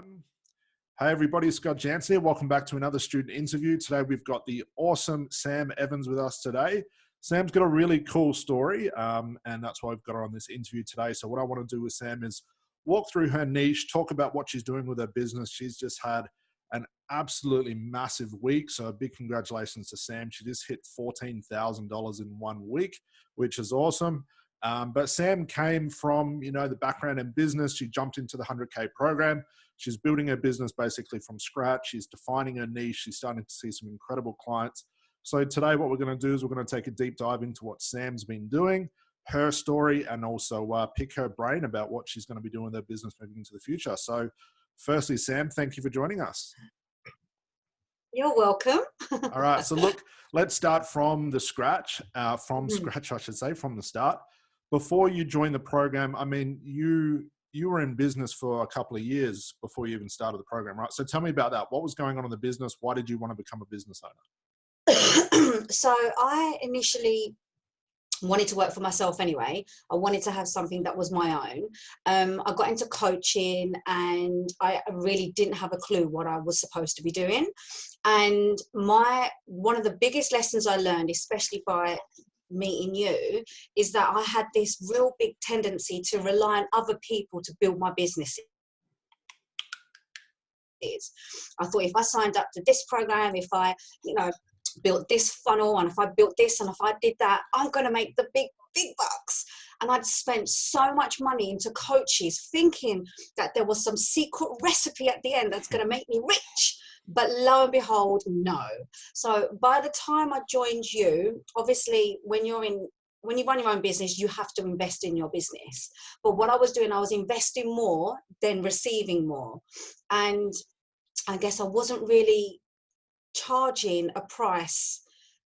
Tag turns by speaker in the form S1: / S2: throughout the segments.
S1: everyone. Hey everybody, Scott Jantz here. Welcome back to another student interview. Today we've got the awesome Sam Evans with us today. Sam's got a really cool story and that's why we've got her on this interview today. So what I want to do with Sam is walk through her niche, talk about what she's doing with her business. She's just had an absolutely massive week. So a big congratulations to Sam. She just hit $14,000 in 1 week, which is awesome. But Sam came from, the background in business. She jumped into the 100K program. She's building her business basically from scratch. She's defining her niche. She's starting to see some incredible clients. So today what we're going to do is we're going to take a deep dive into what Sam's been doing, her story, and also pick her brain about what she's going to be doing with her business moving into the future. So firstly, Sam, thank you for joining us.
S2: You're welcome.
S1: All right. So look, let's start from the scratch, from the start. Before you joined the program, I mean, you were in business for a couple of years before you even started the program, right? So tell me about that. What was going on in the business? Why did you want to become a business owner?
S2: So I initially wanted to work for myself anyway. I wanted to have something that was my own. I got into coaching and I really didn't have a clue what I was supposed to be doing. And one of the biggest lessons I learned, especially by meeting you, is that I had this real big tendency to rely on other people to build my businesses. I thought if I signed up to this program, if I, built this funnel, and if I built this and if I did that, I'm going to make the big bucks. And I'd spent so much money into coaches thinking that there was some secret recipe at the end that's going to make me rich. But lo and behold, no. So by the time I joined you, obviously when you run your own business, you have to invest in your business. But what I was doing, I was investing more than receiving more. And I guess I wasn't really charging a price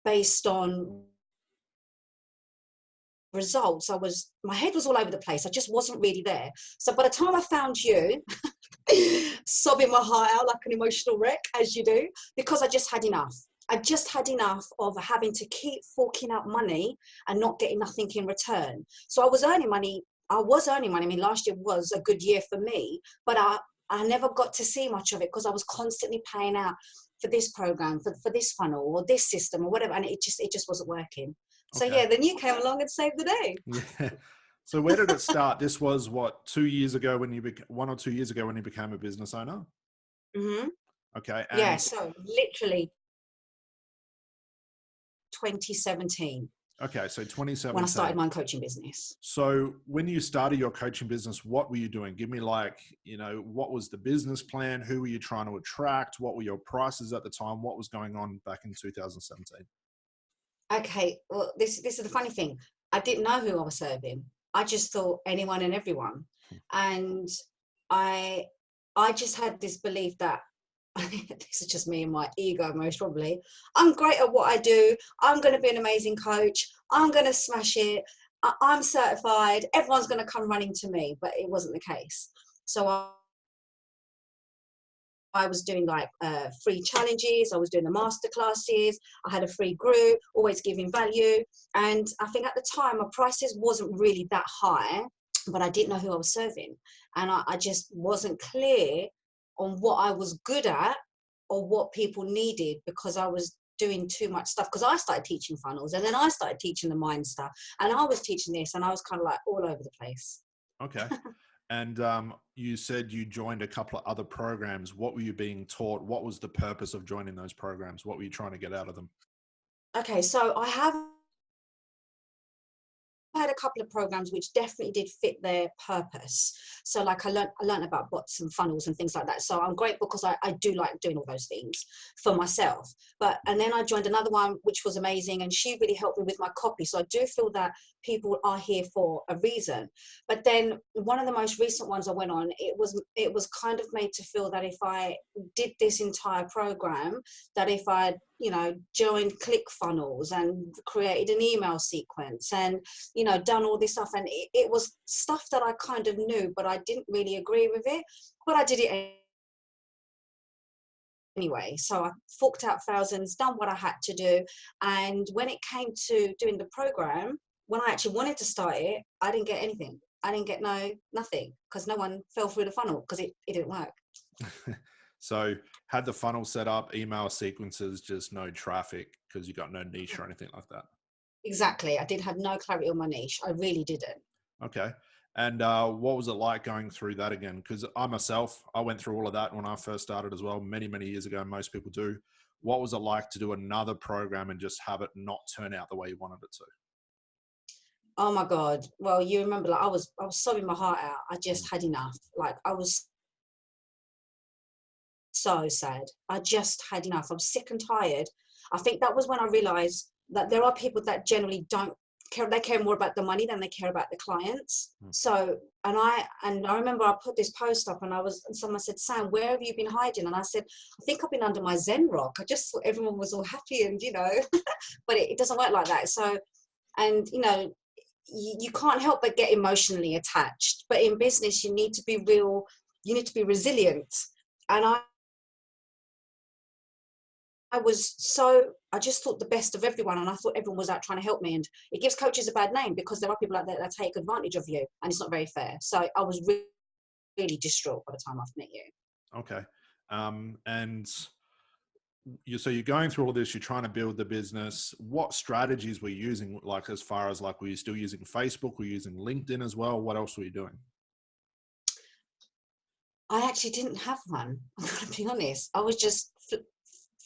S2: based on results. My head was all over the place. I just wasn't really there. So by the time I found you, sobbing my heart out like an emotional wreck, as you do, because I just had enough. I just had enough of having to keep forking out money and not getting nothing in return. So I was earning money. I mean, last year was a good year for me, but I never got to see much of it because I was constantly paying out for this program, for this funnel or this system or whatever. And it just wasn't working. So
S1: Okay.
S2: yeah, then you came along and saved the day.
S1: Yeah. So where did it start? This was what, 2 years ago when you 1 or 2 years ago when you became a business owner?
S2: Mm-hmm.
S1: Okay. And
S2: yeah, so literally 2017.
S1: Okay, so 2017.
S2: When I started my coaching business.
S1: So when you started your coaching business, what were you doing? Give me what was the business plan? Who were you trying to attract? What were your prices at the time? What was going on back in 2017?
S2: Okay, well, this is the funny thing. I didn't know who I was serving. I just thought anyone and everyone. And I just had this belief that, this is just me and my ego most probably, I'm great at what I do. I'm going to be an amazing coach. I'm going to smash it. I'm certified. Everyone's going to come running to me, but it wasn't the case. So I was doing free challenges. I was doing the masterclasses. I had a free group, always giving value. And I think at the time, my prices wasn't really that high, but I didn't know who I was serving. And I just wasn't clear on what I was good at or what people needed because I was doing too much stuff. Because I started teaching funnels and then I started teaching the mind stuff and I was teaching this and I was kind of like all over the place.
S1: Okay. And you said you joined a couple of other programs. What were you being taught? What was the purpose of joining those programs? What were you trying to get out of them?
S2: Okay, so I had a couple of programs which definitely did fit their purpose. So I learned about bots and funnels and things like that. So I'm grateful because I do like doing all those things for myself. And then I joined another one which was amazing and she really helped me with my copy. So I do feel that people are here for a reason. But then one of the most recent ones I went on, it was kind of made to feel that if I did this entire program, that if I joined ClickFunnels and created an email sequence and, done all this stuff. And it was stuff that I kind of knew, but I didn't really agree with it, but I did it anyway. So I forked out thousands, done what I had to do. And when it came to doing the program, when I actually wanted to start it, I didn't get anything. I didn't get nothing because no one fell through the funnel because it didn't work.
S1: So had the funnel set up, email sequences, just no traffic because you got no niche or anything like that.
S2: Exactly. I did have no clarity on my niche. I really didn't.
S1: Okay. And what was it like going through that again? Because I went through all of that when I first started as well, many, many years ago. Most people do. What was it like to do another program and just have it not turn out the way you wanted it to?
S2: Oh my God. Well, you remember, like I was sobbing my heart out. I just had enough. Like I was so sad. I just had enough. I'm sick and tired. I think that was when I realized that there are people that generally don't care. They care more about the money than they care about the clients. So, and I remember I put this post up and someone said, Sam, where have you been hiding? And I said, I think I've been under my Zen rock. I just thought everyone was all happy and, but it doesn't work like that. So, and, you can't help but get emotionally attached. But in business, you need to be real. You need to be resilient. And I just thought the best of everyone, and I thought everyone was out trying to help me. And it gives coaches a bad name because there are people out there that take advantage of you, and it's not very fair. So I was really, really distraught by the time I've met you.
S1: Okay. And so you're going through all of this, you're trying to build the business. What strategies were you using? Like, as far as like, were you still using Facebook? Were you using LinkedIn as well? What else were you doing?
S2: I actually didn't have one. I'm going to be honest. I was just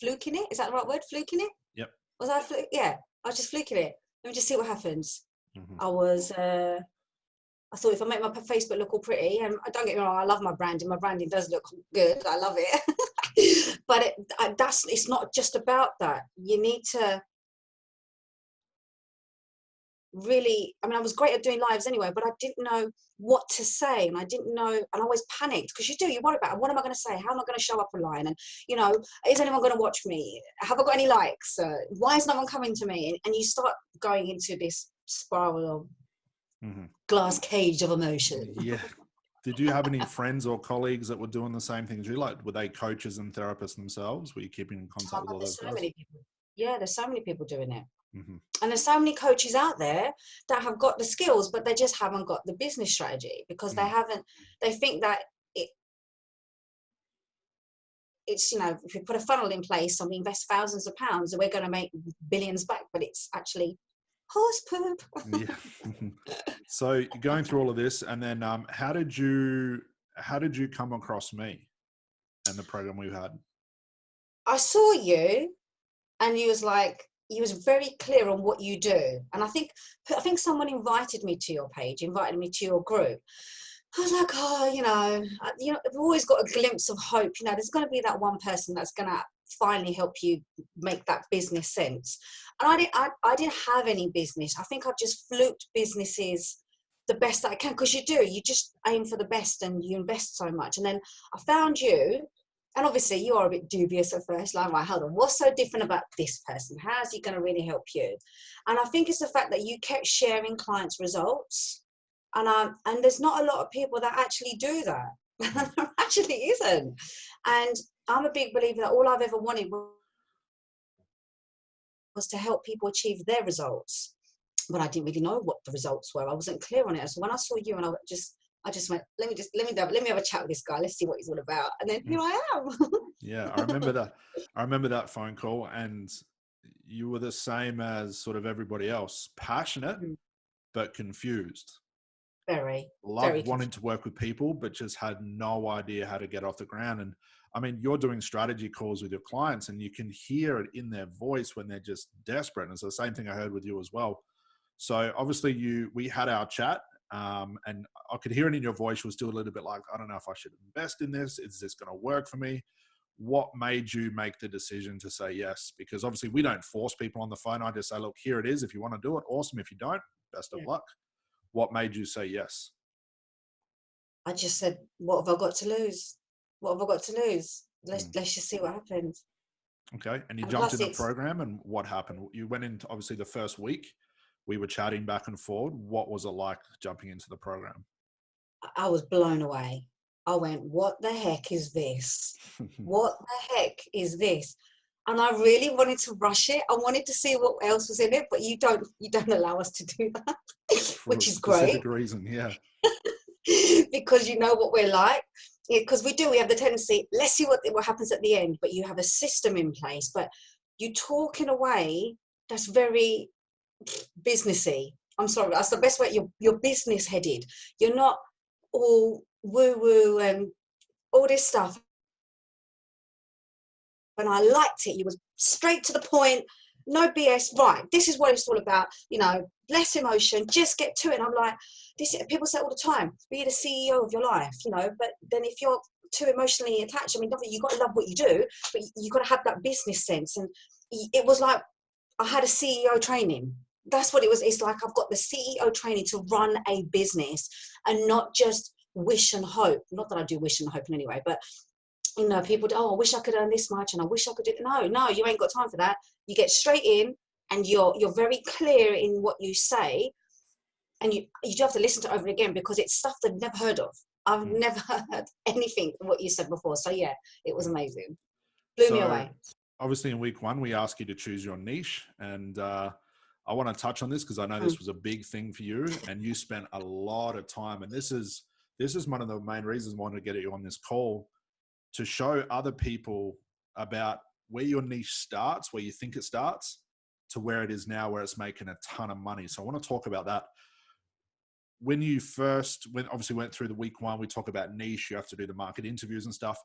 S2: fluking it. Is that the right word? Fluking it?
S1: Yep.
S2: Was I yeah, I was just fluking it. Let me just see what happens.
S1: Mm-hmm.
S2: I thought if I make my Facebook look all pretty, and don't get me wrong, I love my branding. My branding does look good. I love it. But it's not just about that. You need to really, I was great at doing lives anyway, but I didn't know what to say, and I didn't know, and I always panicked because you worry about what am I going to say, how am I going to show up online, and is anyone going to watch me, have I got any likes, why is no one coming to me, and you start going into this spiral of glass cage of emotion.
S1: Yeah. Did you have any friends or colleagues that were doing the same thing as you? Like, were they coaches and therapists themselves? Were you keeping in contact with all those guys?
S2: Many people. Yeah, there's so many people doing it.
S1: Mm-hmm.
S2: And there's so many coaches out there that have got the skills, but they just haven't got the business strategy because they think that it's, if we put a funnel in place and we invest thousands of pounds, we're going to make billions back, but it's actually horse poop.
S1: Yeah. So going through all of this, and then how did you come across me and the program we had?
S2: I saw you, and you was very clear on what you do. And I think someone invited me to your page, invited me to your group. I was like, we've always got a glimpse of hope. There's going to be that one person that's going to finally help you make that business sense. And I didn't have any business. I think I've just fluked businesses the best that I can, because you just aim for the best and you invest so much. And then I found you. And obviously you are a bit dubious at first, like, right, hold on, what's so different about this person? How's he going to really help you? And I think it's the fact that you kept sharing clients' results. And there's not a lot of people that actually do that. There actually isn't. And I'm a big believer that all I've ever wanted was to help people achieve their results. But I didn't really know what the results were. I wasn't clear on it. So when I saw you, and I just went, let me have a chat with this guy. Let's see what he's all about. And then here I am.
S1: Yeah, I remember that. I remember that phone call, and you were the same as sort of everybody else, passionate, but confused.
S2: Very
S1: Wanting to work with people, but just had no idea how to get off the ground. And you're doing strategy calls with your clients, and you can hear it in their voice when they're just desperate. And it's the same thing I heard with you as well. So obviously we had our chat. And I could hear it in your voice. You were still a little bit like, I don't know if I should invest in this. Is this going to work for me? What made you make the decision to say yes? Because obviously we don't force people on the phone. I just say, look, here it is. If you want to do it, awesome. If you don't, best of luck. What made you say yes?
S2: I just said, what have I got to lose? What have I got to lose? Let's just see what happens.
S1: Okay. And you jumped in the program, and what happened? You went into, obviously, the first week. We were chatting back and forward. What was it like jumping into the program?
S2: I was blown away. I went, what the heck is this? What the heck is this? And I really wanted to rush it. I wanted to see what else was in it, but you don't allow us to do that, which is great.
S1: For a specific reason, yeah.
S2: Because you know what we're like. Yeah, because we have the tendency, let's see what happens at the end, but you have a system in place, but you talk in a way that's very businessy. I'm sorry, that's the best way. You're business headed. You're not all woo woo and all this stuff. And I liked it. You was straight to the point, no BS. Right, this is what it's all about. You know, less emotion, just get to it. And I'm like, people say all the time, be the CEO of your life, you know. But then if you're too emotionally attached, I mean, you got to love what you do, but you got to have that business sense. And it was like I had a CEO training. That's what it was. It's like I've got the CEO training to run a business and not just wish and hope. Not that I do wish and hope in any way, but you know, people do, I wish I could earn this much and I wish I could do it. No, you ain't got time for that. You get straight in and you're very clear in what you say, and you do have to listen to it over again because it's stuff that I've never heard of. I've never heard anything what you said before. So yeah, it was amazing. Blew me away.
S1: Obviously in week 1, we ask you to choose your niche, and I want to touch on this because I know this was a big thing for you and you spent a lot of time, and this is one of the main reasons I wanted to get you on this call, to show other people about where your niche starts, where you think it starts, to where it is now, where it's making a ton of money. So I want to talk about that. When you obviously went through the week 1, we talk about niche, you have to do the market interviews and stuff.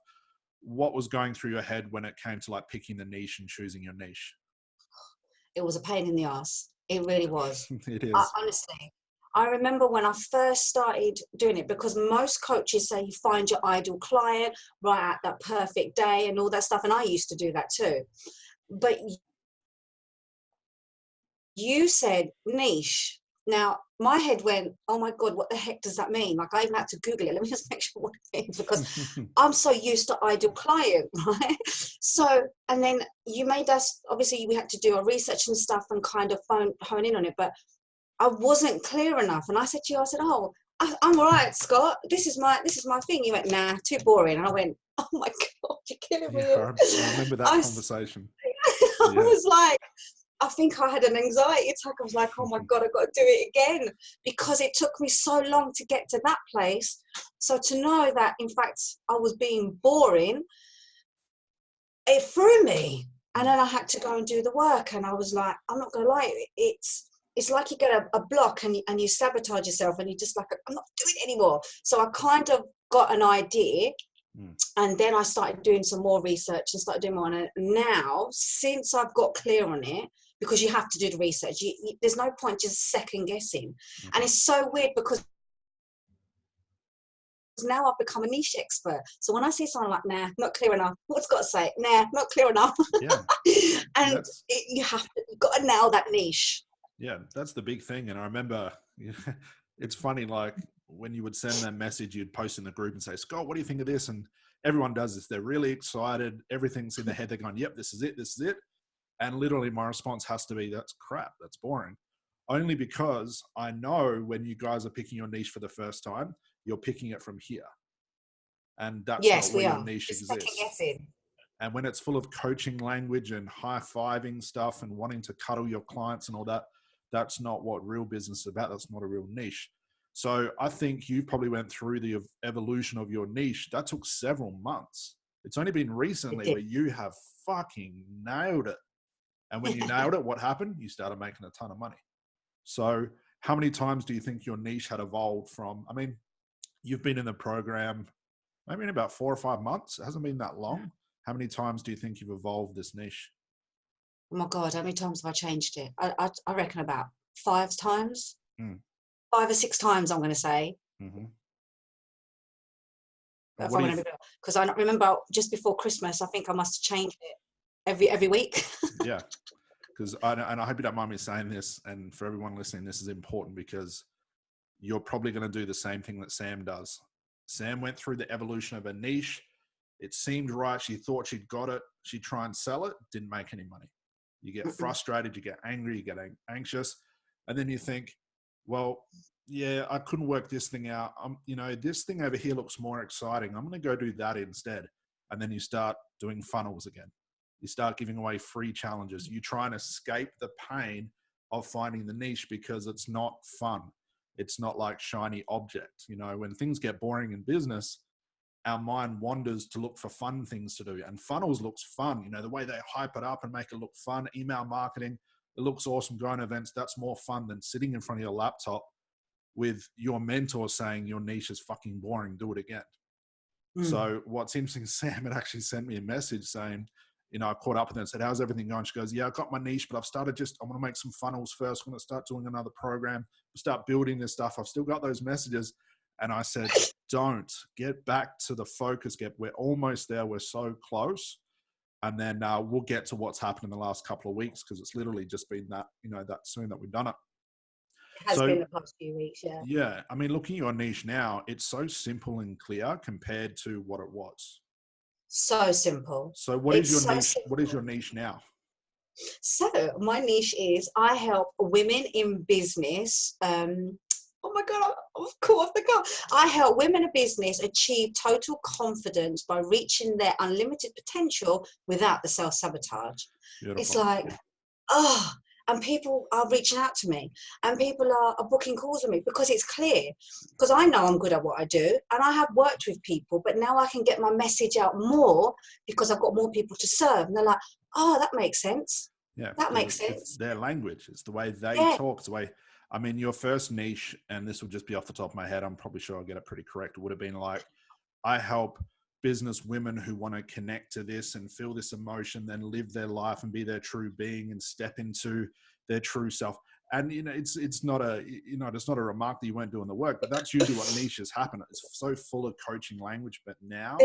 S1: What was going through your head when it came to like picking the niche and choosing your niche?
S2: It was a pain in the ass. It really was.
S1: It is.
S2: Honestly, I remember when I first started doing it, because most coaches say you find your ideal client right at that perfect day and all that stuff. And I used to do that too. But you said niche. Now, my head went, oh my God, what the heck does that mean? Like I even had to Google it. Let me just make sure what it means, because I'm so used to ideal client, right? So, and then you made us, obviously we had to do our research and stuff and kind of hone in on it, but I wasn't clear enough. And I said to you, I said, oh, I'm all right, Scott. This is my thing. You went, nah, too boring. And I went, oh my God, you're killing me.
S1: Yeah, I remember that conversation.
S2: I was like, I think I had an anxiety attack. I was like, oh my God, I've got to do it again, because it took me so long to get to that place. So to know that, in fact, I was being boring, it threw me. And then I had to go and do the work. And I was like, I'm not going to lie, it's like you get a block and you sabotage yourself and you're just like, I'm not doing it anymore. So I kind of got an idea. And then I started doing some more research and started doing more. And now, since I've got clear on it, because you have to do the research, there's no point just second guessing. And it's so weird because now I've become a niche expert. So when I see someone like, nah, not clear enough, what's got to say? Nah, not clear enough.
S1: Yeah.
S2: And you've got to nail that niche.
S1: Yeah, that's the big thing. And I remember, it's funny, like when you would send that message, you'd post in the group and say, Scott, what do you think of this? And everyone does this. They're really excited. Everything's in their head. They're going, yep, this is it. This is it. And literally my response has to be, that's crap. That's boring. Only because I know when you guys are picking your niche for the first time, you're picking it from here. And that's not where your niche exists. And when it's full of coaching language and high-fiving stuff and wanting to cuddle your clients and all that, that's not what real business is about. That's not a real niche. So I think you probably went through the evolution of your niche. That took several months. It's only been recently where you have fucking nailed it. And when you nailed it, what happened? You started making a ton of money. So how many times do you think your niche had evolved from? I mean, you've been in the program maybe in about 4 or 5 months. It hasn't been that long. How many times do you think you've evolved this niche?
S2: Oh my God, how many times have I changed it? I reckon about 5 times. 5 or 6 times, I'm going to say. Because I remember just before Christmas, I think I must have changed it every week.
S1: Yeah. Because I hope you don't mind me saying this, and for everyone listening, this is important because you're probably going to do the same thing that Sam does. Sam went through the evolution of a niche. It seemed right. She thought she'd got it. She'd try and sell it. Didn't make any money. You get frustrated. You get angry. You get anxious. And then you think, well, yeah, I couldn't work this thing out. This thing over here looks more exciting. I'm going to go do that instead. And then you start doing funnels again. You start giving away free challenges. You try and escape the pain of finding the niche because it's not fun. It's not like shiny object. When things get boring in business, our mind wanders to look for fun things to do. And funnels looks fun. You know, the way they hype it up and make it look fun. Email marketing, it looks awesome. Going to events, that's more fun than sitting in front of your laptop with your mentor saying your niche is fucking boring, do it again. So what's interesting, Sam had actually sent me a message saying, you know, I caught up with her and said, how's everything going? She goes, yeah, I got my niche, but I've started I want to make some funnels first. I'm going to start doing another program, start building this stuff. I've still got those messages. And I said, don't get back to the focus. We're almost there. We're so close. And then we'll get to what's happened in the last couple of weeks, because it's literally just been that, you know, that soon that we've done it.
S2: It has been the past few weeks, yeah.
S1: Yeah. I mean, looking at your niche now, it's so simple and clear compared to what it was.
S2: So simple.
S1: So what is your niche? What is your niche now?
S2: So my niche is I help women in business. Oh my God, I'm caught off the cuff. I help women in business achieve total confidence by reaching their unlimited potential without the self-sabotage.
S1: Beautiful.
S2: It's like, oh, and people are reaching out to me, and people are booking calls with me because it's clear, because I know I'm good at what I do, and I have worked with people, but now I can get my message out more because I've got more people to serve. And they're like, oh, that makes sense.
S1: Yeah,
S2: that makes sense.
S1: It's their language. It's the way they talk. It's the way, I mean, your first niche, and this will just be off the top of my head, I'm probably sure I'll get it pretty correct, would have been like, I help business women who want to connect to this and feel this emotion, then live their life and be their true being and step into their true self. And, you know, it's not a, you know, it's not a remark that you weren't doing the work, but that's usually what niches happen. It's so full of coaching language, but now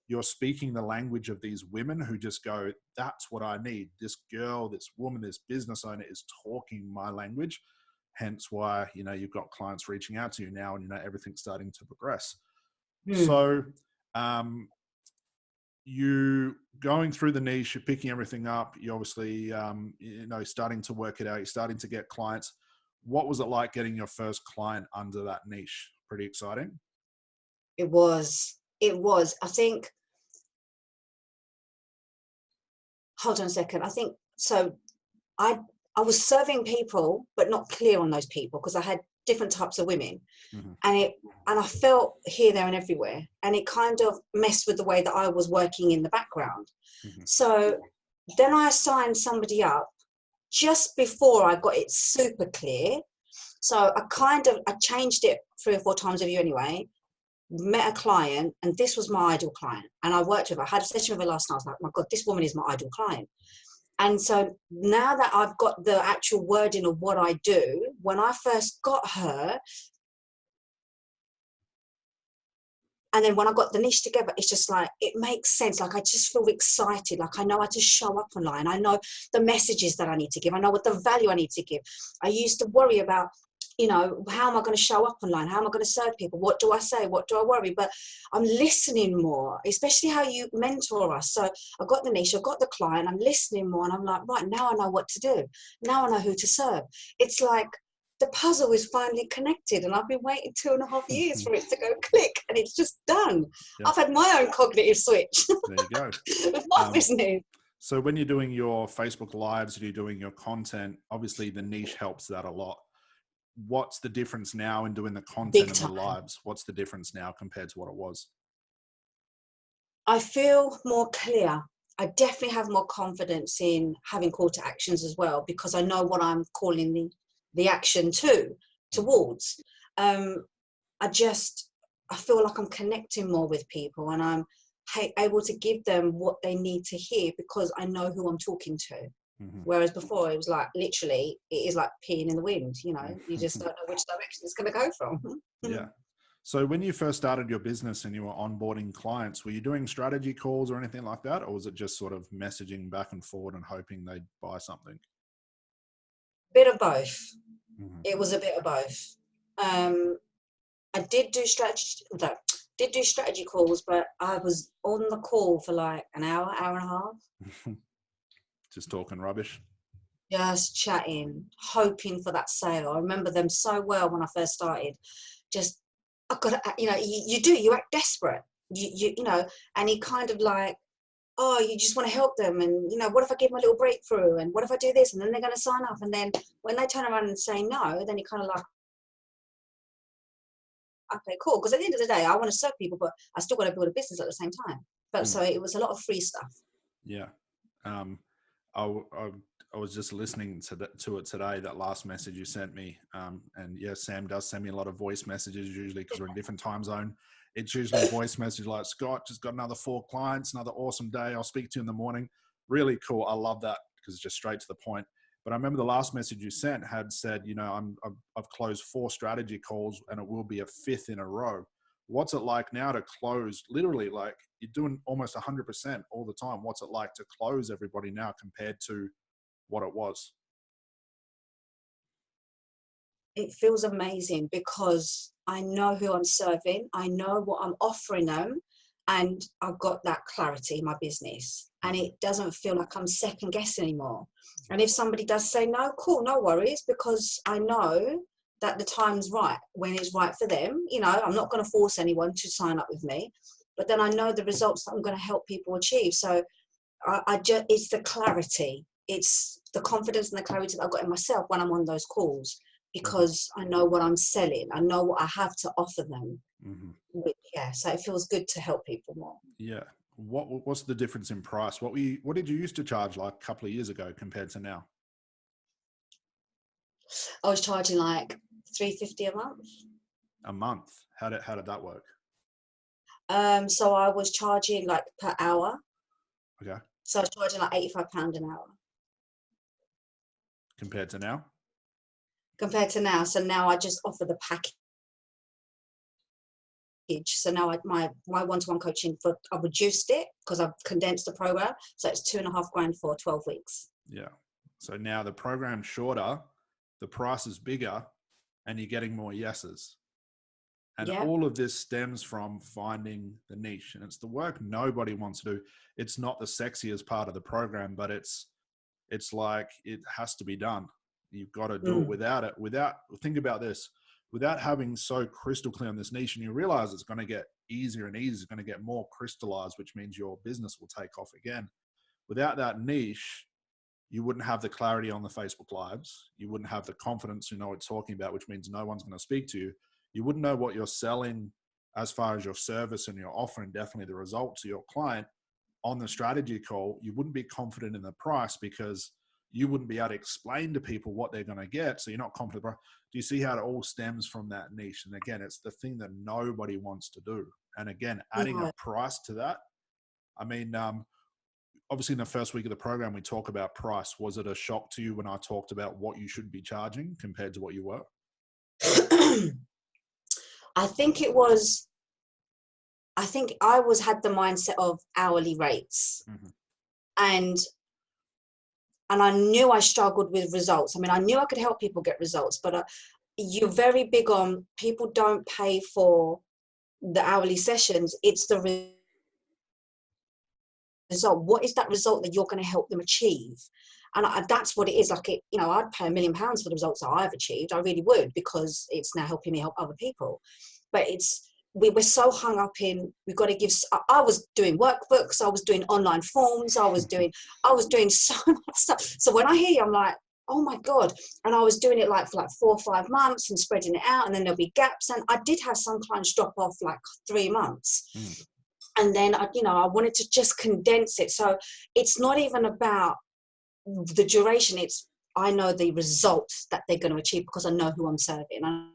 S1: you're speaking the language of these women who just go, that's what I need. This girl, this woman, this business owner is talking my language. Hence why, you know, you've got clients reaching out to you now, and, you know, everything's starting to progress. So, you going through the niche, you're picking everything up. You obviously, you know, starting to work it out. You're starting to get clients. What was it like getting your first client under that niche? Pretty exciting.
S2: It was. I think, hold on a second. I think, so I was serving people, but not clear on those people, because I had different types of women, and I felt here, there, and everywhere, and it kind of messed with the way that I was working in the background. So then I assigned somebody up just before I got it super clear. So I changed it 3 or 4 times with you anyway. Met a client, and this was my ideal client, and I worked with her. I had a session with her last night. I was like, my God, this woman is my ideal client. And so now that I've got the actual wording of what I do, when I first got her, and then when I got the niche together, it's just like, it makes sense. Like, I just feel excited. Like, I know how to show up online. I know the messages that I need to give. I know what the value I need to give. I used to worry about, you know, how am I going to show up online? How am I going to serve people? What do I say? What do I worry? But I'm listening more, especially how you mentor us. So I got the niche, I got the client, I'm listening more, and I'm like, right, now I know what to do. Now I know who to serve. It's like the puzzle is finally connected, and I've been waiting 2.5 years for it to go click, and it's just done. I've had my own cognitive switch.
S1: There you go.
S2: With my business. So
S1: when you're doing your Facebook Lives, and you're doing your content, obviously the niche helps that a lot. What's the difference now in doing the content and the lives? What's the difference now compared to what it was?
S2: I feel more clear. I definitely have more confidence in having call to actions as well, because I know what I'm calling the action towards. I feel like I'm connecting more with people, and I'm able to give them what they need to hear, because I know who I'm talking to. Whereas before, it was like, literally, it is like peeing in the wind, you know, you just don't know which direction it's going to go from.
S1: Yeah. So when you first started your business and you were onboarding clients, were you doing strategy calls or anything like that? Or was it just sort of messaging back and forward and hoping they'd buy something?
S2: Bit of both. It was a bit of both. I did do strategy calls, but I was on the call for like an hour and a half.
S1: Just talking rubbish.
S2: Just chatting, hoping for that sale. I remember them so well when I first started. Just, I've got to, you know, you act desperate. You know, and he kind of like, oh, you just want to help them, and, you know, what if I give them a little breakthrough, and what if I do this, and then they're going to sign up, and then when they turn around and say no, then you kind of like, okay, cool. Because at the end of the day, I want to serve people, but I still got to build a business at the same time. But so it was a lot of free stuff.
S1: Yeah. I was just listening to it today, that last message you sent me. And yeah, Sam does send me a lot of voice messages usually because we're in a different time zone. It's usually a voice message like, Scott, just got another 4 clients, another awesome day. I'll speak to you in the morning. Really cool. I love that because it's just straight to the point. But I remember the last message you sent had said, you know, I've closed 4 strategy calls and it will be a 5th in a row. What's it like now to close, literally, like you're doing almost 100% all the time? What's it like to close everybody now compared to what it was?
S2: It feels amazing because I know who I'm serving. I know what I'm offering them. And I've got that clarity in my business. And it doesn't feel like I'm second guessing anymore. And if somebody does say no, cool, no worries, because I know that the time's right when it's right for them. You know, I'm not going to force anyone to sign up with me, but then I know the results that I'm going to help people achieve. So I just, it's the clarity, it's the confidence and the clarity that I've got in myself when I'm on those calls, because I know what I'm selling. I know what I have to offer them. Yeah, so it feels good to help people more.
S1: Yeah. What's the difference in price? What did you used to charge like a couple of years ago compared to now?
S2: I was charging like $350 a month.
S1: A month? How did that work?
S2: So I was charging like per hour.
S1: Okay.
S2: So I was charging like £85 an hour.
S1: Compared to now?
S2: Compared to now. So now I just offer the package. So now my one-to-one coaching, I've reduced it because I've condensed the program. So it's $2,500 for 12 weeks.
S1: Yeah. So now the program's shorter, the price is bigger, and you're getting more yeses. And all of this stems from finding the niche. And it's the work nobody wants to do. It's not the sexiest part of the program, but it's like it has to be done. You've got to do it without, think about this, without having so crystal clear on this niche, and you realize it's going to get easier and easier, it's going to get more crystallized, which means your business will take off again. Without that niche, you wouldn't have the clarity on the Facebook Lives. You wouldn't have the confidence, you know, it's talking about, which means no one's going to speak to you. You wouldn't know what you're selling as far as your service and your offering, definitely the result to your client on the strategy call. You wouldn't be confident in the price because you wouldn't be able to explain to people what they're going to get. So you're not confident. Do you see how it all stems from that niche? And again, it's the thing that nobody wants to do. And again, adding a price to that. I mean, obviously in the first week of the program, we talk about price. Was it a shock to you when I talked about what you should be charging compared to what you were?
S2: I think I had the mindset of hourly rates. And I knew I struggled with results. I mean, I knew I could help people get results, but you're very big on people don't pay for the hourly sessions. It's the result. What is that result that you're going to help them achieve? And that's what it is. Like, you know, I'd pay £1 million for the results that I've achieved. I really would, because it's now helping me help other people. But we're so hung up in, we've got to give. I was doing workbooks, I was doing online forms, I was doing so much stuff. So when I hear you, I'm like, oh my God. And I was doing it like for like 4 or 5 months and spreading it out, and then there'll be gaps. And I did have some clients drop off like 3 months. And then, I wanted to just condense it. So it's not even about the duration. It's, I know the results that they're going to achieve because I know who I'm serving. I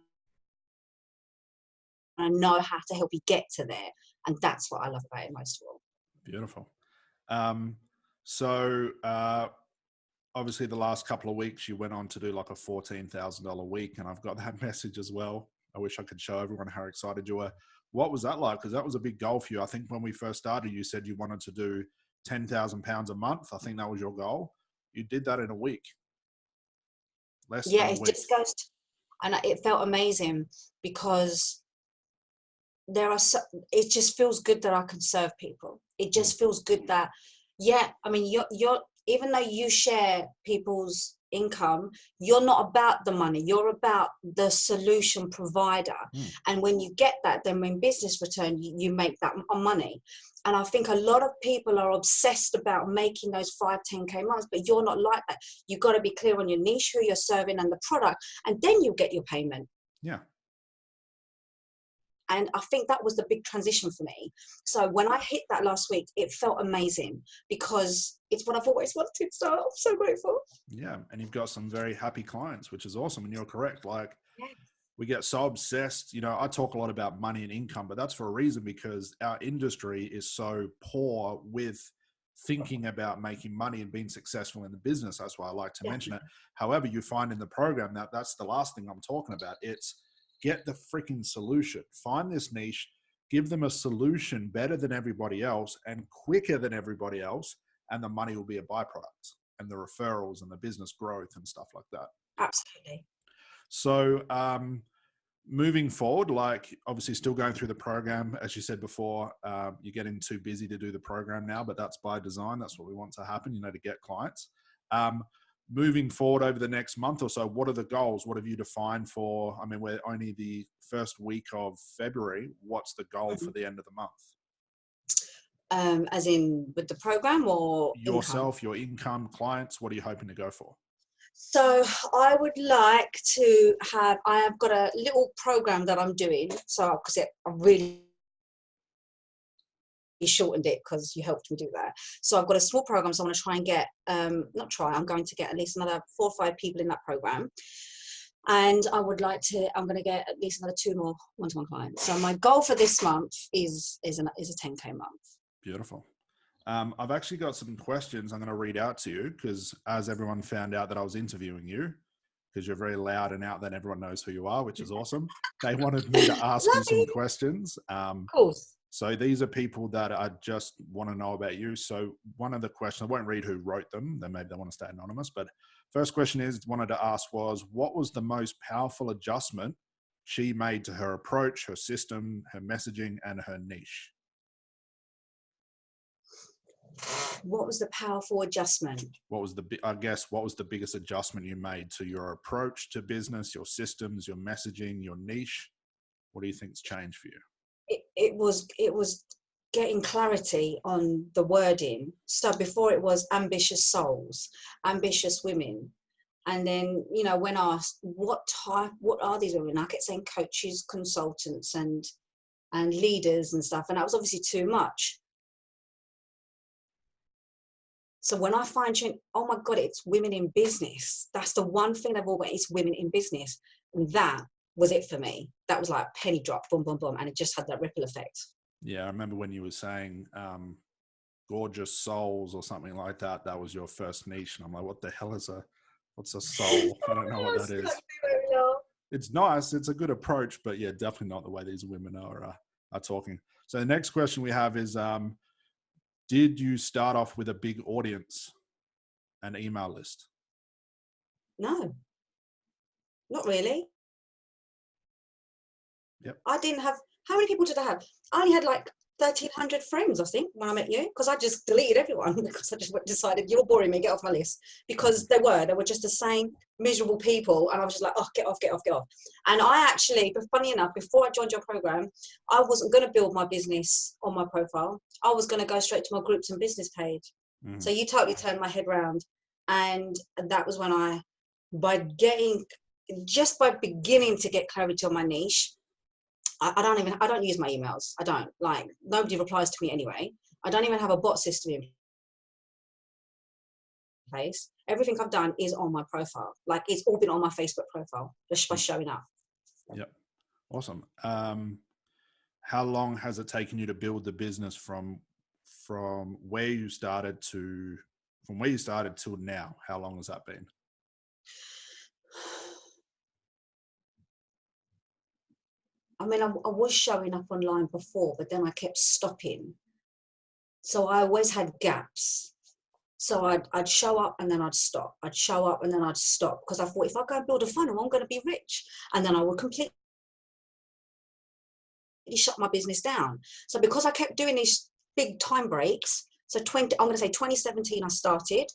S2: know how to help you get to there. And that's what I love about it most of all.
S1: Beautiful. Obviously the last couple of weeks you went on to do like a $14,000 week, and I've got that message as well. I wish I could show everyone how excited you were. What was that like? Because that was a big goal for you. I think when we first started, you said you wanted to do £10,000 a month. I think that was your goal. You did that in a week. Less than a week.
S2: Just goes to, and it felt amazing because it just feels good that I can serve people. It just feels good that, I mean, you're even though you share people's income, you're not about the money, you're about the solution provider. And when you get that, then when business return, you make that money. And I think a lot of people are obsessed about making those 5-10K months, but you're not like that. You've got to be clear on your niche, who you're serving, and the product, and then you get your payment.
S1: Yeah.
S2: And I think that was the big transition for me. So when I hit that last week, it felt amazing because it's what I've always wanted. So I'm so grateful.
S1: Yeah. And you've got some very happy clients, which is awesome. And you're correct. Like,
S2: Yeah.
S1: we get so obsessed. You know, I talk a lot about money and income, but that's for a reason, because our industry is so poor with thinking about making money and being successful in the business. That's why I like to mention it. However, you find in the program that that's the last thing I'm talking about. It's get the freaking solution. Find this niche, give them a solution better than everybody else and quicker than everybody else, and the money will be a byproduct, and the referrals and the business growth and stuff like that.
S2: Absolutely.
S1: So moving forward, like obviously still going through the program, as you said before, you're getting too busy to do the program now, but that's by design. That's what we want to happen, you know, to get clients. Moving forward over the next month or so, what are the goals? What have you defined for, I mean, we're only the first week of February. What's the goal for the end of the month?
S2: As in with the program or
S1: yourself, your income, clients, what are you hoping to go for?
S2: So I would like to have, I have got a little program that I'm doing. So, because I really shortened it because you helped me do that. So I've got a small program. So I want to try and get, I'm going to get at least another 4 or 5 people in that program. And I would like to, I'm going to get at least another 2 more one-to-one clients. So my goal for this month is a 10K month.
S1: Beautiful. I've actually got some questions I'm going to read out to you, because as everyone found out that I was interviewing you, because you're very loud and out there and everyone knows who you are, which is awesome. They wanted me to ask you some questions.
S2: Of course.
S1: So these are people that I just want to know about you. So one of the questions, I won't read who wrote them, then maybe they want to stay anonymous, but first question wanted to ask was, what was the most powerful adjustment she made to her approach, her system, her messaging, and her niche?
S2: What was the powerful adjustment?
S1: What was the biggest adjustment you made to your approach to business, your systems, your messaging, your niche? What do you think's changed for you?
S2: It was getting clarity on the wording. So before it was ambitious souls, ambitious women. And then, you know, when asked what are these women? I kept saying coaches, consultants, and leaders and stuff. And that was obviously too much. So when I find, oh my God, it's women in business. That's the one thing I've always, it's women in business. And that was it for me. That was like penny drop, boom, boom, boom. And it just had that ripple effect.
S1: Yeah, I remember when you were saying gorgeous souls or something like that. That was your first niche. And I'm like, what the hell is what's a soul? I don't know what that is. It's nice. It's a good approach, but yeah, definitely not the way these women are talking. So the next question we have is, did you start off with a big audience, an email list?
S2: No, not really.
S1: Yep.
S2: I didn't have, how many people did I have? I only had like 1,300 friends, I think, when I met you, because I just deleted everyone because I just decided, you're boring me, get off my list. Because they were just the same miserable people. And I was just like, oh, get off. And I actually, funny enough, before I joined your program, I wasn't going to build my business on my profile. I was going to go straight to my groups and business page. So you totally turned my head around. And that was when by beginning to get clarity on my niche, I don't use my emails. I don't, like, nobody replies to me anyway. I don't even have a bot system in place. Everything I've done is on my profile. Like, it's all been on my Facebook profile, just by showing up.
S1: Yep. Awesome. How long has it taken you to build the business from where you started till now? How long has that been?
S2: I mean, I was showing up online before, but then I kept stopping. So I always had gaps. So I'd show up and then I'd stop. I'd show up and then I'd stop, because I thought, if I go and build a funnel, I'm going to be rich. And then I would completely shut my business down. So because I kept doing these big time breaks, so 2017 I started.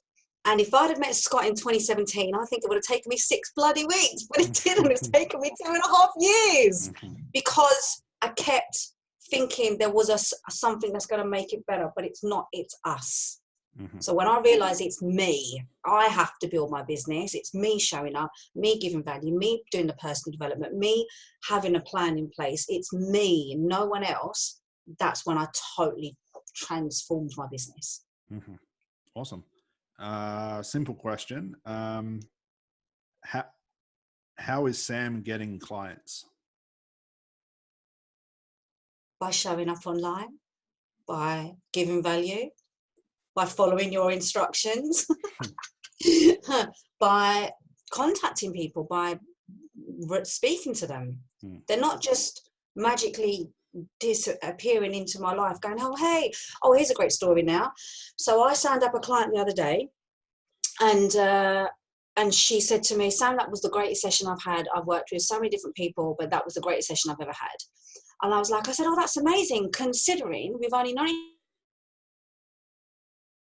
S2: And if I'd have met Scott in 2017, I think it would have taken me 6 bloody weeks, but it didn't. It's taken me 2.5 years because I kept thinking there was something that's going to make it better, but it's not, it's us.
S1: Mm-hmm.
S2: So when I realize it's me, I have to build my business. It's me showing up, me giving value, me doing the personal development, me having a plan in place. It's me, no one else. That's when I totally transformed my business.
S1: Mm-hmm. Awesome. Simple question. How is Sam getting clients?
S2: By showing up online, by giving value, by following your instructions, by contacting people, by speaking to them. They're not just magically disappearing into my life going, oh, hey, oh, here's a great story now. So I signed up a client the other day, and she said to me, Sam, that was the greatest session I've had. I've worked with so many different people, but that was the greatest session I've ever had. And I was like, I said, oh, that's amazing, considering we've only known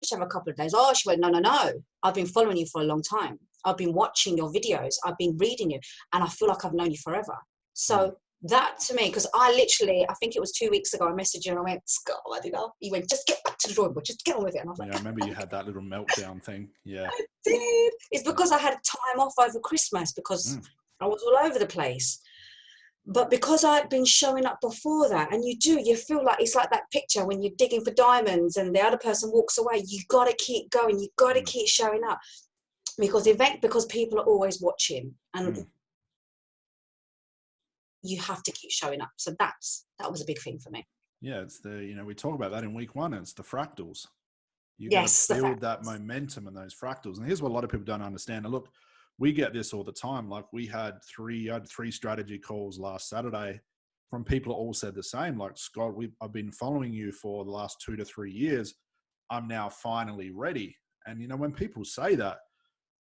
S2: each other a couple of days. Oh, she went, no. I've been following you for a long time. I've been watching your videos. I've been reading you. And I feel like I've known you forever. So that to me, because I think it was 2 weeks ago, I messaged you and I went, Scott, you went, just get back to the drawing board, just get on with it. And I was like,
S1: I remember you had that little meltdown thing. Yeah.
S2: I did. It's because I had time off over Christmas because I was all over the place. But because I'd been showing up before that, and you feel like it's like that picture when you're digging for diamonds and the other person walks away, you got to keep going. You got to keep showing up because people are always watching, and you have to keep showing up. So that was a big thing for me.
S1: Yeah. It's we talk about that in week 1. It's the fractals. You
S2: got
S1: to build that momentum and those fractals. And here's what a lot of people don't understand. And look, we get this all the time. Like I had 3 strategy calls last Saturday from people who all said the same. Like, Scott, I've been following you for the last 2 to 3 years. I'm now finally ready. And, when people say that,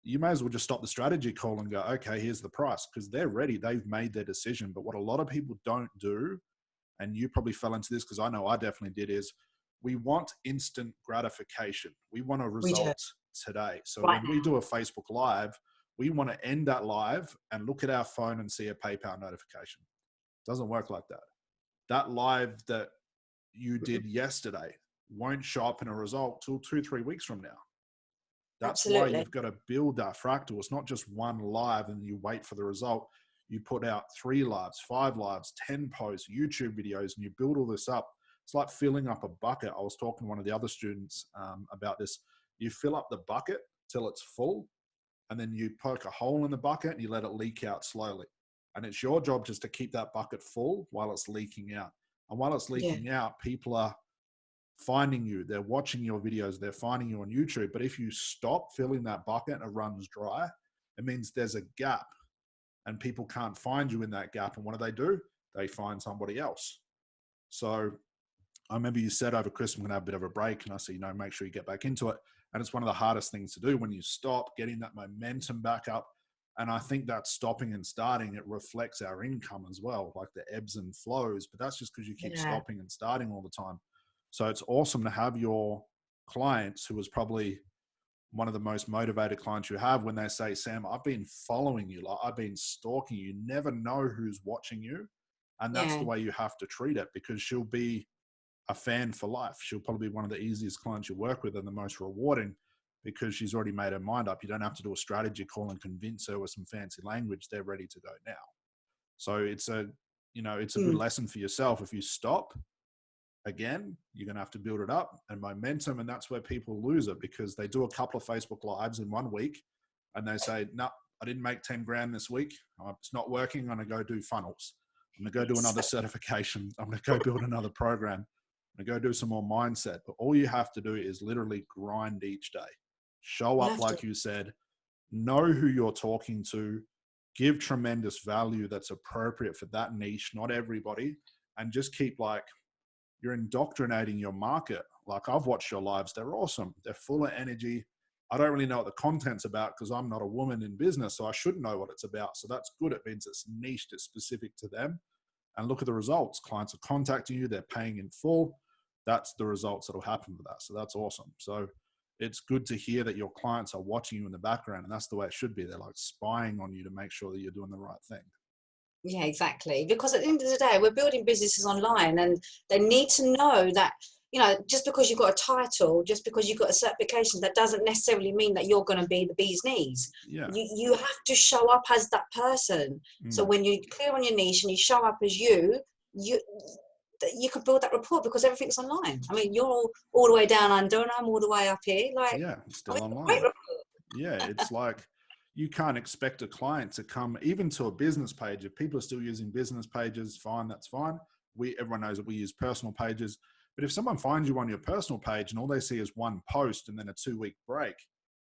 S1: you may as well just stop the strategy call and go, okay, here's the price, because they're ready. They've made their decision. But what a lot of people don't do, and you probably fell into this because I know I definitely did, is we want instant gratification. We want a result today. So when we do a Facebook Live, we want to end that live and look at our phone and see a PayPal notification. It doesn't work like that. That live that you did yesterday won't show up in a result till 2-3 weeks from now. That's why you've got to build that fractal. It's not just one live and you wait for the result. You put out 3 lives, 5 lives, 10 posts, YouTube videos, and you build all this up. It's like filling up a bucket. I was talking to one of the other students about this. You fill up the bucket till it's full, and then you poke a hole in the bucket and you let it leak out slowly. And it's your job just to keep that bucket full while it's leaking out. And while it's leaking out, people are finding you. They're watching your videos. They're finding you on YouTube. But if you stop filling that bucket and it runs dry, it means there's a gap and people can't find you in that gap. And what do? They find somebody else. So I remember you said over Christmas, we're going to have a bit of a break. And I said, make sure you get back into it. And it's one of the hardest things to do when you stop, getting that momentum back up. And I think that stopping and starting, it reflects our income as well, like the ebbs and flows. But that's just because you keep stopping and starting all the time. So it's awesome to have your clients, who was probably one of the most motivated clients you have, when they say, Sam, I've been following you, like I've been stalking you. You never know who's watching you. And that's the way you have to treat it, because she'll be a fan for life. She'll probably be one of the easiest clients you work with and the most rewarding, because she's already made her mind up. You don't have to do a strategy call and convince her with some fancy language. They're ready to go now. So it's a good lesson for yourself. If you stop, again, you're going to have to build it up and momentum. And that's where people lose it, because they do a couple of Facebook Lives in 1 week and they say, no, I didn't make 10 grand this week. It's not working. I'm going to go do funnels. I'm going to go do another certification. I'm going to go build another program. I'm going to go do some more mindset. But all you have to do is literally grind each day. Show up, like you said, know who you're talking to, give tremendous value that's appropriate for that niche, not everybody, and just keep you're indoctrinating your market. Like, I've watched your lives. They're awesome. They're full of energy. I don't really know what the content's about because I'm not a woman in business, so I shouldn't know what it's about. So that's good. It means it's niched, it's specific to them. And look at the results. Clients are contacting you. They're paying in full. That's the results that will happen with that. So that's awesome. So it's good to hear that your clients are watching you in the background, and that's the way it should be. They're like spying on you to make sure that you're doing the right thing. Yeah,
S2: exactly. Because at the end of the day, we're building businesses online, and they need to know that, you know, just because you've got a title, just because you've got a certification, that doesn't necessarily mean that you're going to be the bee's knees.
S1: Yeah.
S2: You have to show up as that person. So when you're clear on your niche and you show up as you can build that rapport, because everything's online. I mean, you're all the way down under and I'm all the way up here. Like,
S1: yeah, still online.
S2: Great rapport.
S1: Yeah, it's like you can't expect a client to come even to a business page. If people are still using business pages, fine, that's fine. Everyone knows that we use personal pages. But if someone finds you on your personal page and all they see is one post and then a 2-week break,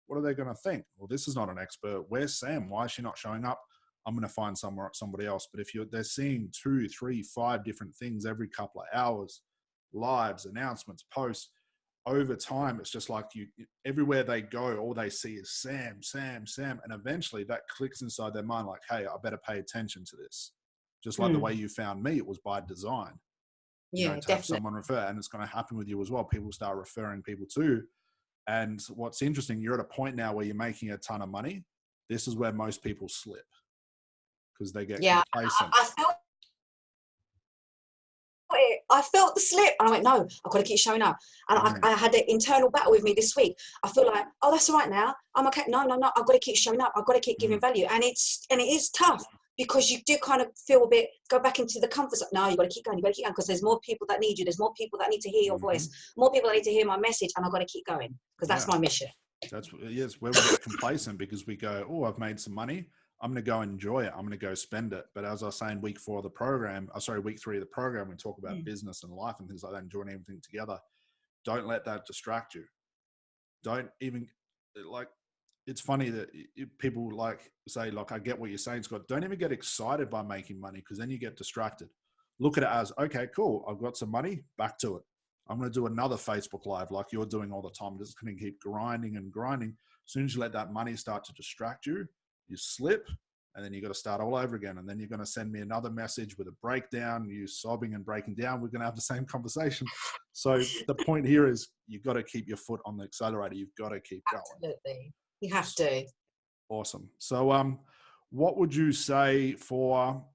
S1: what are they going to think? Well, this is not an expert. Where's Sam? Why is she not showing up? I'm going to find somebody else. But if they're seeing 2, 3, 5 different things every couple of hours, lives, announcements, posts, over time, it's just like everywhere they go, all they see is Sam, Sam, Sam. And eventually that clicks inside their mind like, hey, I better pay attention to this. Just like the way you found me, it was by design.
S2: Yeah,
S1: to
S2: definitely.
S1: have someone refer, and it's going to happen with you as well. People start referring people too. And what's interesting, you're at a point now where you're making a ton of money. This is where most people slip because they get complacent.
S2: I felt the slip and I went, no, I've got to keep showing up. And I had an internal battle with me this week. I feel like, oh, that's all right now. I'm okay. No, I've got to keep showing up. I've got to keep giving value. And it is tough because you do kind of feel a bit, go back into the comfort zone. No, you've got to keep going. You've got to keep going because there's more people that need you. There's more people that need to hear your voice. More people that need to hear my message. And I've got to keep going because that's my mission.
S1: That's where we get complacent because we go, oh, I've made some money. I'm going to go enjoy it. I'm going to go spend it. But as I was saying, week 3 of the program, we talk about business and life and things like that and join everything together. Don't let that distract you. Don't even it's funny that people say, I get what you're saying, Scott. Don't even get excited by making money because then you get distracted. Look at it as, okay, cool. I've got some money, back to it. I'm going to do another Facebook Live like you're doing all the time. Just going to keep grinding and grinding. As soon as you let that money start to distract you, you slip, and then you got to start all over again. And then you're going to send me another message with a breakdown, you sobbing and breaking down. We're going to have the same conversation. So the point here is you've got to keep your foot on the accelerator. You've got to keep going.
S2: Absolutely. You have to.
S1: Awesome. So what would you say for,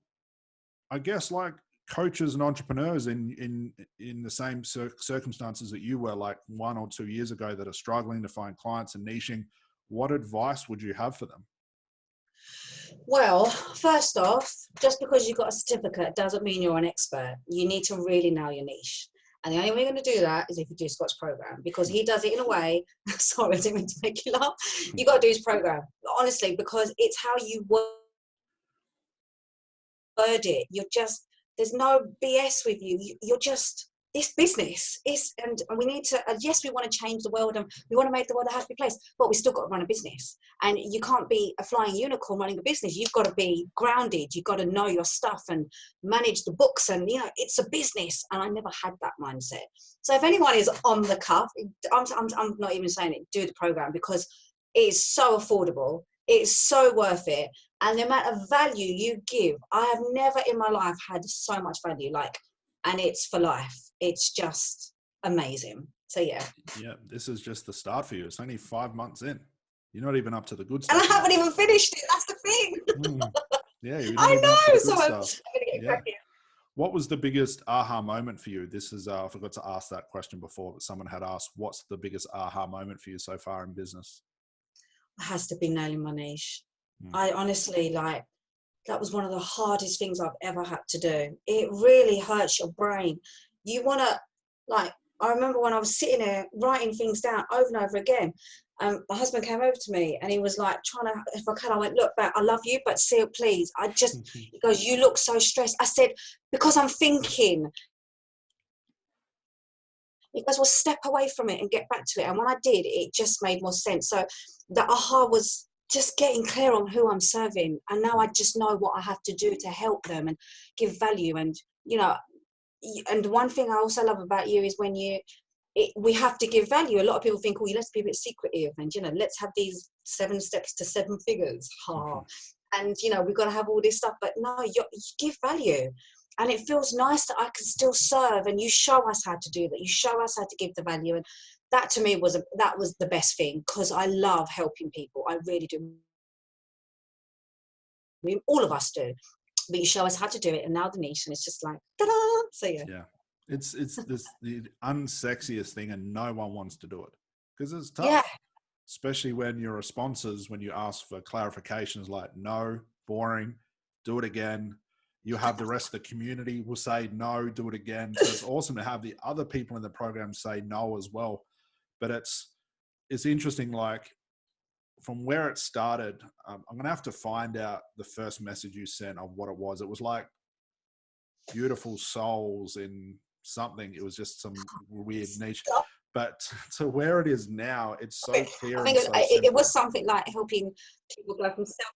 S1: I guess, like coaches and entrepreneurs in the same circumstances that you were, like 1 or 2 years ago, that are struggling to find clients and niching? What advice would you have for them?
S2: Well, first off, just because you've got a certificate doesn't mean you're an expert. You need to really know your niche. And the only way you're going to do that is if you do Scott's program, because he does it in a way, sorry, I didn't mean to make you laugh. You got to do his program, honestly, because it's how you word it. There's no BS with you. You're just, it's business. And we need to, yes, we want to change the world and we want to make the world a happy place, but we still got to run a business. And you can't be a flying unicorn running a business. You've got to be grounded. You've got to know your stuff and manage the books. And, it's a business. And I never had that mindset. So if anyone is on the cuff, I'm not even saying it, do the program, because it is so affordable. It's so worth it. And the amount of value you give, I have never in my life had so much value, and it's for life. It's just amazing. So yeah. Yeah,
S1: this is just the start for you. It's only 5 months in. You're not even up to the good stuff.
S2: And I haven't even finished it. That's the thing.
S1: Yeah,
S2: I know. So I'm going to get cracking.
S1: What was the biggest aha moment for you? This is, I forgot to ask that question before, but someone had asked, what's the biggest aha moment for you so far in business?
S2: It has to be nailing my niche. I honestly, that was one of the hardest things I've ever had to do. It really hurts your brain. You want to, I remember when I was sitting there writing things down over and over again. My husband came over to me and he was like trying to, if I can, I went, look, I love you, but still, please. He goes, you look so stressed. I said, because I'm thinking. He goes, well, step away from it and get back to it. And when I did, it just made more sense. So the aha was just getting clear on who I'm serving. And now I just know what I have to do to help them and give value. And, and one thing I also love about you is when we have to give value. A lot of people think, oh, let's be a bit secretive and, let's have these 7 steps to 7 figures. And, we've got to have all this stuff. But no, you give value. And it feels nice that I can still serve, and you show us how to do that. You show us how to give the value. And that to me was the best thing, because I love helping people. I really do. I mean, all of us do. But you show us how to do it, and now the niche, and it's just like, ta-da! So yeah.
S1: It's the unsexiest thing, and no one wants to do it because it's tough.
S2: Yeah.
S1: Especially when your responses, when you ask for clarifications like, no, boring, do it again. You have the rest of the community will say, no, do it again. So it's awesome to have the other people in the program say no as well. But it's interesting, like from where it started, I'm going to have to find out the first message you sent of what it was. It was like beautiful souls in something. It was just some weird niche. But to where it is now, it's so clear.
S2: I think
S1: and so
S2: it was something like helping people like themselves.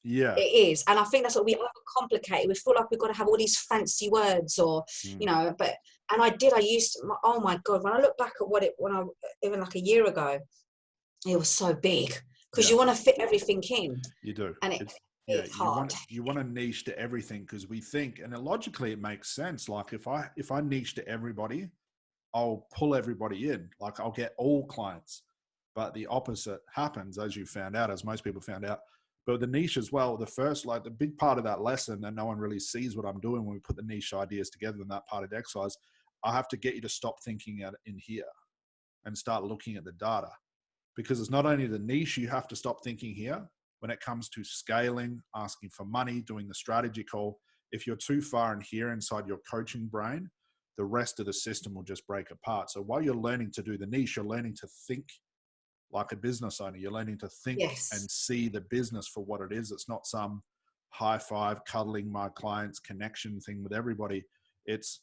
S1: Yeah,
S2: it is, and I think that's what we overcomplicate. We feel like we've got to have all these fancy words, or you know. But I used to, oh my god, when I look back at even like a year ago, it was so big because you want to fit everything in.
S1: You do,
S2: and it's hard.
S1: You want a niche to everything because we think, and logically it makes sense. Like if I niche to everybody, I'll pull everybody in. Like I'll get all clients. But the opposite happens, as you found out, as most people found out. But the niche as well, the big part of that lesson, and no one really sees what I'm doing when we put the niche ideas together in that part of the exercise, I have to get you to stop thinking in here and start looking at the data. Because it's not only the niche, you have to stop thinking here. When it comes to scaling, asking for money, doing the strategy call, if you're too far in here inside your coaching brain, the rest of the system will just break apart. So while you're learning to do the niche, you're learning to think like a business owner. You're learning to think and see the business for what it is. It's not some high five, cuddling my clients connection thing with everybody. It's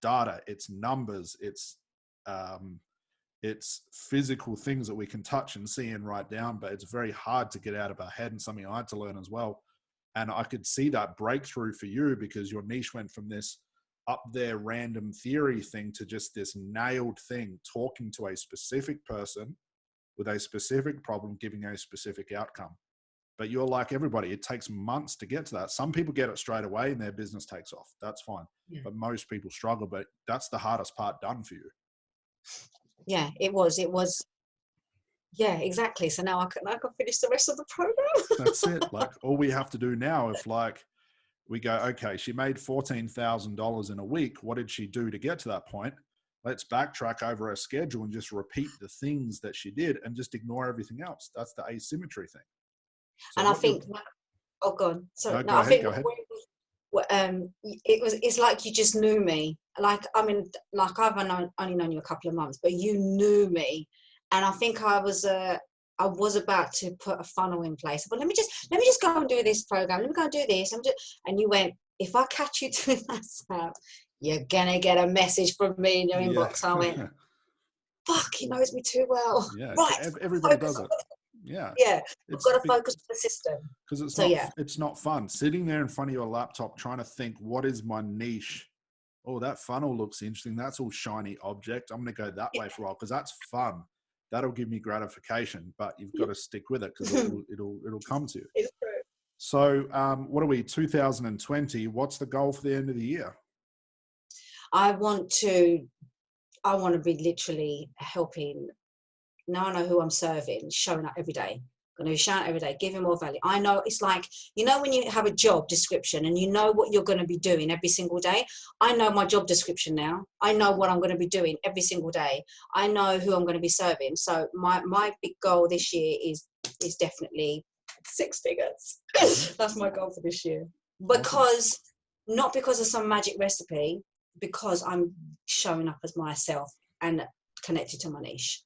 S1: data, it's numbers, it's physical things that we can touch and see and write down, but it's very hard to get out of our head, and something I had to learn as well. And I could see that breakthrough for you because your niche went from this up there random theory thing to just this nailed thing, talking to a specific person with a specific problem, giving a specific outcome. But you're like everybody, it takes months to get to that. Some people get it straight away and their business takes off. That's fine. Yeah. But most people struggle, but that's the hardest part done for you.
S2: Yeah, it was. Yeah, exactly. So now I can finish the rest of the program.
S1: That's it. Like all we have to do now, if like we go, okay, she made $14,000 in a week. What did she do to get to that point? Let's backtrack over her schedule and just repeat the things that she did and just ignore everything else. That's the asymmetry thing.
S2: So and I think, oh God, sorry. No, I think it's like you just knew me. Like, I mean, like I've only known you a couple of months, but you knew me. And I think I was about to put a funnel in place. But let me just go and do this program. Let me go and do this. And you went, if I catch you doing that stuff, you're gonna get a message from me in your inbox. I went, fuck, he knows me too well.
S1: Yeah,
S2: right.
S1: Everybody does it. Yeah.
S2: Yeah. I've got to focus on the system.
S1: Because it's not fun. Sitting there in front of your laptop trying to think, what is my niche? Oh, that funnel looks interesting. That's all shiny object. I'm gonna go that way for a while because that's fun. That'll give me gratification, but you've got to stick with it because it'll come to you.
S2: It's true.
S1: So what are we, 2020? What's the goal for the end of the year?
S2: I want to be literally helping. Now I know who I'm serving, showing up every day. I'm going to be showing up every day, giving more value. I know it's like, you know, when you have a job description and you know what you're going to be doing every single day. I know my job description now. I know what I'm going to be doing every single day. I know who I'm going to be serving. So my big goal this year is definitely 6 figures. That's my goal for this year. Because not because of some magic recipe, because I'm showing up as myself and connected to my niche.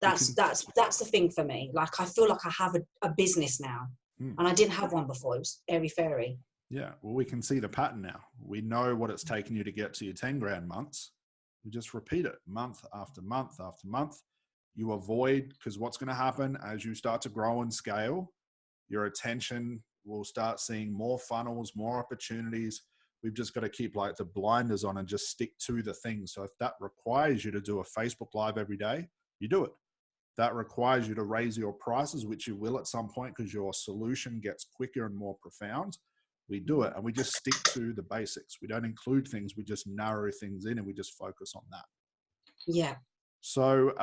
S2: That's the thing for me. Like, I feel like I have a business now, and I didn't have one before. It was airy fairy.
S1: Yeah, well, we can see the pattern now. We know what it's taken you to get to your 10 grand months. We just repeat it month after month after month. You avoid, because what's going to happen as you start to grow and scale, your attention will start seeing more funnels, more opportunities. We've just got to keep like the blinders on and just stick to the things. So if that requires you to do a Facebook Live every day, you do it. That requires you to raise your prices, which you will at some point because your solution gets quicker and more profound. We do it, and we just stick to the basics. We don't include things. We just narrow things in and we just focus on that.
S2: Yeah.
S1: So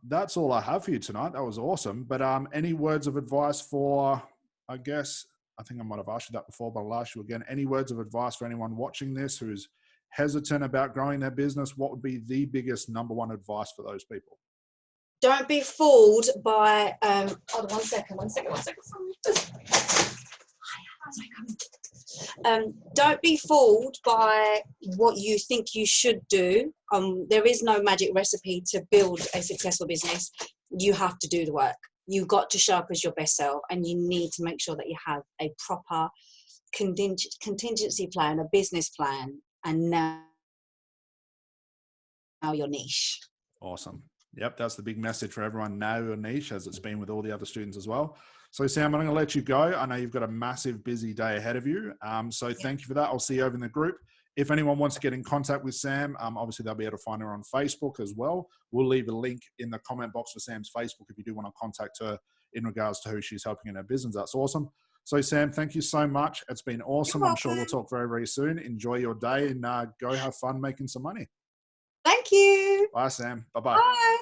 S1: that's all I have for you tonight. That was awesome. But any words of advice for, I guess, I think I might have asked you that before, but I'll ask you again. Any words of advice for anyone watching this who's hesitant about growing their business, what would be the biggest number one advice for those people?
S2: Don't be fooled by, hold on one second. Don't be fooled by what you think you should do. There is no magic recipe to build a successful business. You have to do the work. You got to show up as your best self, and you need to make sure that you have a proper contingency plan, a business plan, and now your niche.
S1: Awesome. Yep, that's the big message for everyone. Know your niche, as it's been with all the other students as well. So Sam, I'm going to let you go. I know you've got a massive busy day ahead of you. So thank you for that. I'll see you over in the group. If anyone wants to get in contact with Sam, obviously they'll be able to find her on Facebook as well. We'll leave a link in the comment box for Sam's Facebook if you do want to contact her in regards to who she's helping in her business. That's awesome. So Sam, thank you so much. It's been awesome. I'm sure we'll talk very, very soon. Enjoy your day and go have fun making some money.
S2: Thank you.
S1: Bye, Sam. Bye-bye.
S2: Bye.